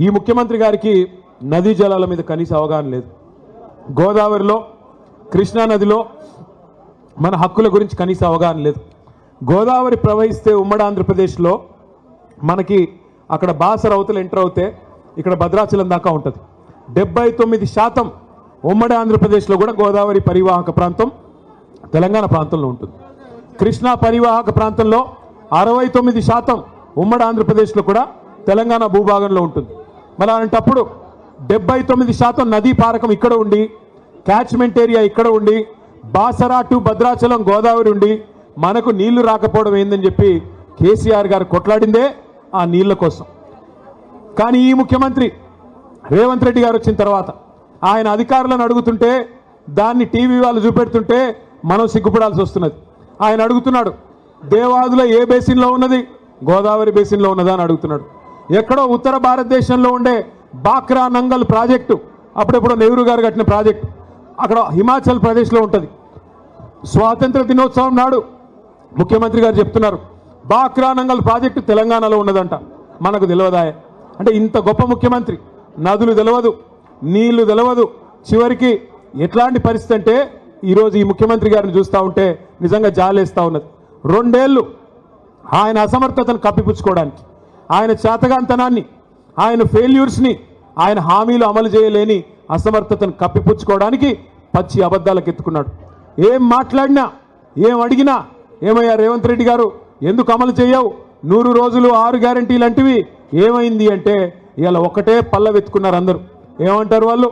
ఈ ముఖ్యమంత్రి గారికి నదీ జలాల మీద కనీస అవగాహన లేదు. గోదావరిలో, కృష్ణా నదిలో మన హక్కుల గురించి కనీస అవగాహన లేదు. గోదావరి ప్రవహిస్తే ఉమ్మడి ఆంధ్రప్రదేశ్లో మనకి అక్కడ బాసర అవతల ఎంటర్ అవుతే ఇక్కడ భద్రాచలం దాకా ఉంటుంది. 79% ఉమ్మడి ఆంధ్రప్రదేశ్లో కూడా గోదావరి పరివాహక ప్రాంతం తెలంగాణ ప్రాంతంలో ఉంటుంది. కృష్ణా పరివాహక ప్రాంతంలో 69% ఉమ్మడి ఆంధ్రప్రదేశ్లో కూడా తెలంగాణ భూభాగంలో ఉంటుంది. మరి అలాంటప్పుడు 79% నదీ పారకం ఇక్కడ ఉండి, క్యాచ్మెంట్ ఏరియా ఇక్కడ ఉండి, బాసరా టు భద్రాచలం గోదావరి ఉండి మనకు నీళ్లు రాకపోవడం ఏందని చెప్పి కేసీఆర్ గారు కొట్లాడిందే ఆ నీళ్ల కోసం. కానీ ఈ ముఖ్యమంత్రి రేవంత్ రెడ్డి గారు వచ్చిన తర్వాత ఆయన అధికారులను అడుగుతుంటే, దాన్ని టీవీ వాళ్ళు చూపెడుతుంటే మనం సిగ్గుపడాల్సి వస్తున్నది. ఆయన అడుగుతున్నాడు, దేవాదుల ఏ బేసిన్లో ఉన్నది? గోదావరి బేసిన్లో ఉన్నదా అని అడుగుతున్నాడు. ఎక్కడో ఉత్తర భారతదేశంలో ఉండే బాక్రా నంగల్ ప్రాజెక్టు, అప్పుడెప్పుడో నెహ్రూ గారు కట్టిన ప్రాజెక్టు, అక్కడ హిమాచల్ ప్రదేశ్లో ఉంటుంది. స్వాతంత్ర దినోత్సవం నాడు ముఖ్యమంత్రి గారు చెప్తున్నారు, బాక్రా నంగల్ ప్రాజెక్టు తెలంగాణలో ఉన్నదంట. మనకు తెలియదా? అంటే ఇంత గొప్ప ముఖ్యమంత్రి, నదులు తెలియదు, నీళ్లు తెలియదు, చివరికి ఎట్లాంటి పరిస్థితి అంటే ఈరోజు ఈ ముఖ్యమంత్రి గారిని చూస్తూ ఉంటే నిజంగా జాలేస్తూ ఉన్నది. 2 ఏళ్ళు ఆయన అసమర్థతను కప్పిపుచ్చుకోవడానికి, ఆయన చేతగాంతనాన్ని, ఆయన ఫెయిల్యూర్స్ని, ఆయన హామీలు అమలు చేయలేని అసమర్థతను కప్పిపుచ్చుకోవడానికి పచ్చి అబద్ధాలకు ఎత్తుకున్నాడు. ఏం మాట్లాడినా, ఏం అడిగినా, ఏమయ్యా రేవంత్ రెడ్డి గారు ఎందుకు అమలు చేయవు? 100 రోజులు 6 గ్యారంటీలు అంటివి ఏమైంది అంటే ఇలా ఒకటే పల్లవెత్తుకున్నారు అందరూ. ఏమంటారు వాళ్ళు?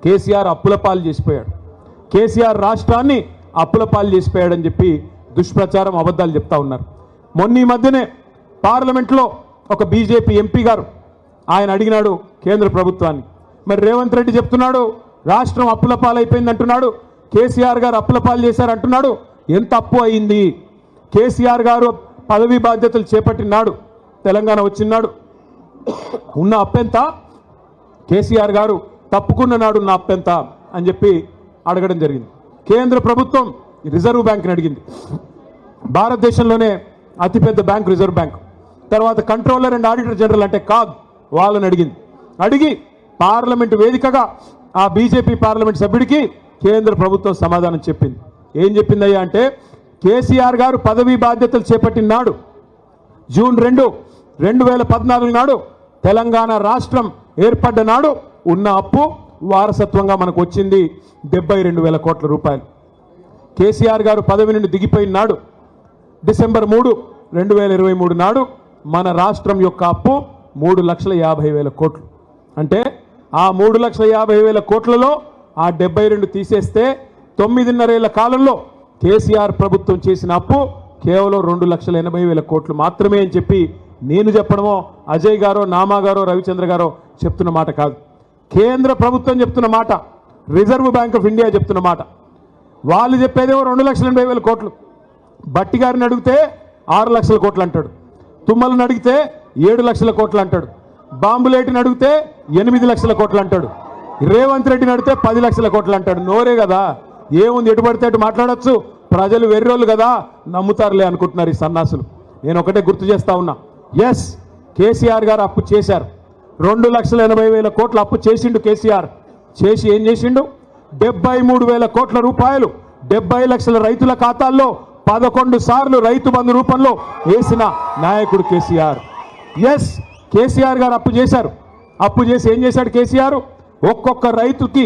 కేసీఆర్ అప్పుల పాలు చేసిపోయాడు, కేసీఆర్ రాష్ట్రాన్ని అప్పుల పాలు చేసిపోయాడని చెప్పి దుష్ప్రచారం, అబద్ధాలు చెప్తా ఉన్నారు. మొన్న ఈ మధ్యనే పార్లమెంట్లో ఒక బీజేపీ ఎంపీ గారు ఆయన అడిగినాడు కేంద్ర ప్రభుత్వాన్ని. మరి రేవంత్ రెడ్డి చెప్తున్నాడు రాష్ట్రం అప్పుల పాలు అయిపోయింది అంటున్నాడు, కేసీఆర్ గారు అప్పుల పాలు చేశారు అంటున్నాడు. ఎంత అప్పు అయింది? కేసీఆర్ గారు పదవి బాధ్యతలు చేపట్టినాడు, తెలంగాణ వచ్చినాడు, ఉన్న అప్పెంత? కేసీఆర్ గారు తప్పుకున్న నాడు ఉన్న అప్పెంత అని చెప్పి అడగడం జరిగింది. కేంద్ర ప్రభుత్వం రిజర్వ్ బ్యాంక్ని అడిగింది. భారతదేశంలోనే అతిపెద్ద బ్యాంక్ రిజర్వ్ బ్యాంక్. తర్వాత కంట్రోలర్ అండ్ ఆడిటర్ జనరల్ అంటే కాగ్ వాళ్ళని అడిగింది. అడిగి పార్లమెంటు వేదికగా ఆ బీజేపీ పార్లమెంట్ సభ్యుడికి కేంద్ర ప్రభుత్వం సమాధానం చెప్పింది. ఏం చెప్పిందయ్యా అంటే, కేసీఆర్ గారు పదవీ బాధ్యతలు చేపట్టిన నాడు జూన్ 2, 2014 నాడు తెలంగాణ రాష్ట్రం ఏర్పడ్డ నాడు ఉన్న అప్పు వారసత్వంగా మనకు వచ్చింది 72,000 కోట్ల రూపాయలు. కేసీఆర్ గారు పదవి నుండి దిగిపోయిన నాడు డిసెంబర్ 3, 2023 నాడు మన రాష్ట్రం యొక్క అప్పు 3,50,000 కోట్లు. అంటే ఆ 3,50,000 కోట్లలో ఆ 72 తీసేస్తే 9.5 ఏళ్ల కాలంలో కేసీఆర్ ప్రభుత్వం చేసిన అప్పు కేవలం 2,80,000 కోట్లు మాత్రమే అని చెప్పి నేను చెప్పడమో, అజయ్ గారో, నామా గారో, రవిచంద్ర గారో చెప్తున్న మాట కాదు. కేంద్ర ప్రభుత్వం చెప్తున్న మాట, రిజర్వ్ బ్యాంక్ ఆఫ్ ఇండియా చెప్తున్న మాట. వాళ్ళు చెప్పేదేమో 2,80,000 కోట్లు. బట్టి గారిని అడిగితే 6 లక్షల కోట్లు అంటాడు, తుమ్మలను అడిగితే 7 లక్షల కోట్లు అంటాడు, బాంబులేటిని అడిగితే 8 లక్షల కోట్లు అంటాడు, రేవంత్ రెడ్డిని అడిగితే 10 లక్షల కోట్లు అంటాడు. నోరే కదా, ఏముంది ఎటు పడితే అటు మాట్లాడచ్చు, ప్రజలు వెర్రోళ్ళు కదా నమ్ముతారులే అనుకుంటున్నారు ఈ సన్నాసులు. నేను ఒకటే గుర్తు చేస్తా ఉన్నా, ఎస్ కేసీఆర్ గారు అప్పు చేశారు, 2,80,000 కోట్ల అప్పు చేసిండు కేసీఆర్. చేసి ఏం చేసిండు? 73,000 కోట్ల రూపాయలు 70 లక్షల రైతుల ఖాతాల్లో 11 సార్లు రైతు బంధు రూపంలో వేసిన నాయకుడు కేసీఆర్. ఎస్ కేసీఆర్ గారు అప్పు చేశారు. అప్పు చేసి ఏం చేశాడు కేసీఆర్? ఒక్కొక్క రైతుకి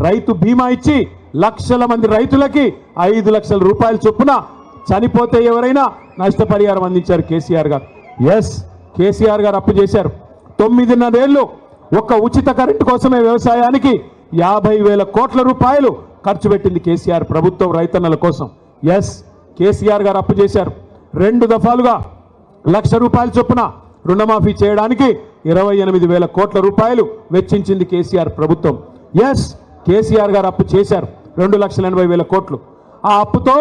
రైతు బీమా ఇచ్చి లక్షల మంది రైతులకి 5 లక్షల రూపాయల చొప్పున చనిపోతే ఎవరైనా నష్టపరిహారం అందించారు కేసీఆర్ గారు. ఎస్ కేసీఆర్ గారు అప్పు చేశారు. 9.5 ఏళ్ళు ఒక్క ఉచిత కరెంటు కోసమే వ్యవసాయానికి 50,000 కోట్ల రూపాయలు ఖర్చు పెట్టింది కేసీఆర్ ప్రభుత్వం రైతన్నల కోసం. ఎస్ కేసీఆర్ గారు అప్పు చేశారు. 2 దఫాలుగా 1,00,000 రూపాయల చొప్పున రుణమాఫీ చేయడానికి 28,000 కోట్ల రూపాయలు వెచ్చించింది కేసీఆర్ ప్రభుత్వం. ఎస్ కేసీఆర్ గారు అప్పు చేశారు 2,80,000 కోట్లు. ఆ అప్పుతో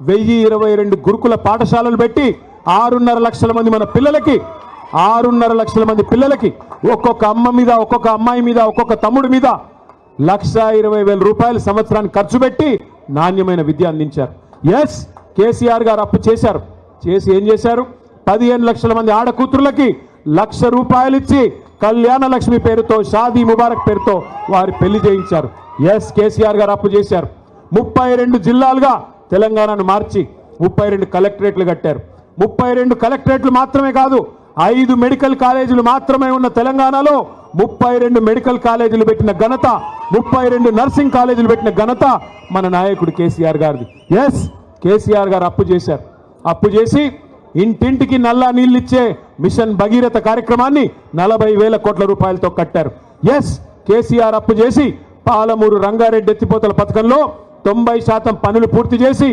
1,022 గురుకుల పాఠశాలలు పెట్టి 6.5 లక్షల మంది మన పిల్లలకి 6.5 లక్షల మంది పిల్లలకి ఒక్కొక్క అమ్మ మీద, ఒక్కొక్క అమ్మాయి మీద, ఒక్కొక్క తమ్ముడి మీద 1,20,000 రూపాయలు సంవత్సరానికి ఖర్చు పెట్టి నాణ్యమైన విద్య అందించారు. ఎస్ కేసీఆర్ గారు అప్పు చేశారు. చేసి ఏం చేశారు? 15 లక్షల మంది ఆడకూతురులకి 1,00,000 రూపాయలు ఇచ్చి కళ్యాణ లక్ష్మి పేరుతో, షాదీ ముబారక్ పేరుతో వారి పెళ్లి చేయించారు. ఎస్, కేసీఆర్ గారు అప్పు చేశారు. 32 జిల్లాలుగా తెలంగాణను మార్చి 32 కలెక్టరేట్లు కట్టారు. 32 కలెక్టరేట్లు మాత్రమే కాదు, 5 మెడికల్ కాలేజీలు మాత్రమే ఉన్న తెలంగాణలో 32 మెడికల్ కాలేజీలు పెట్టిన ఘనత, 32 నర్సింగ్ కాలేజీలు పెట్టిన ఘనత మన నాయకుడు కేసీఆర్ గారిది. ఎస్, కేసీఆర్ గారు అప్పు చేశారు. అప్పు చేసి ఇంటింటికి నల్లా నీళ్ళిచ్చే మిషన్ భగీరథ కార్యక్రమాన్ని 40,000 కోట్ల రూపాయలతో కట్టారు. ఎస్, కేసీఆర్ అప్పు చేసి పాలమూరు రంగారెడ్డి ఎత్తిపోతల పథకంలో 90% పనులు పూర్తి చేసి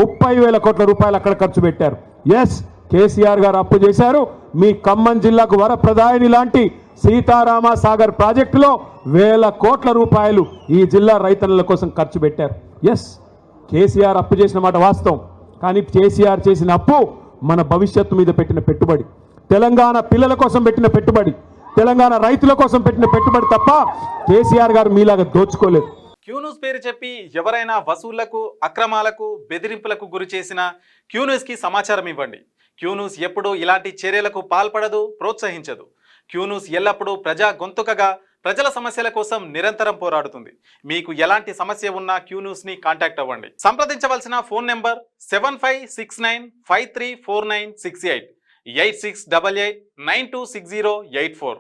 30,000 కోట్ల రూపాయలు అక్కడ ఖర్చు పెట్టారు. ఎస్, కేసీఆర్ గారు అప్పు చేశారు. మీ ఖమ్మం జిల్లాకు వరప్రదాయని లాంటి సీతారామ సాగర్ ప్రాజెక్టులో 1,000 కోట్ల రూపాయలు ఈ జిల్లా రైతన్నుల కోసం ఖర్చు పెట్టారు. ఎస్, కేసీఆర్ అప్పు చేసిన మాట వాస్తవం. కానీ కేసీఆర్ చేసిన అప్పు మన భవిష్యత్తు మీద పెట్టిన పెట్టుబడి, తెలంగాణ పిల్లల కోసం పెట్టిన పెట్టుబడి, తెలంగాణ రైతుల కోసం పెట్టిన పెట్టుబడి తప్ప కేసీఆర్ గారు మీలాగా దోచుకోలేదు. క్యూన్యూస్ పేరు చెప్పి ఎవరైనా వసూళ్లకు, అక్రమాలకు, బెదిరింపులకు గురి చేసిన క్యూన్యూస్కి సమాచారం ఇవ్వండి. క్యూన్యూస్ ఎప్పుడూ ఇలాంటి చర్యలకు పాల్పడదు, ప్రోత్సహించదు. క్యూన్యూస్ ఎల్లప్పుడూ ప్రజా గొంతుకగా ప్రజల సమస్యల కోసం నిరంతరం పోరాడుతుంది. మీకు ఎలాంటి సమస్య ఉన్నా క్యూన్యూస్ని కాంటాక్ట్ అవ్వండి. సంప్రదించవలసిన ఫోన్ నెంబర్ 7569534968 8688926084.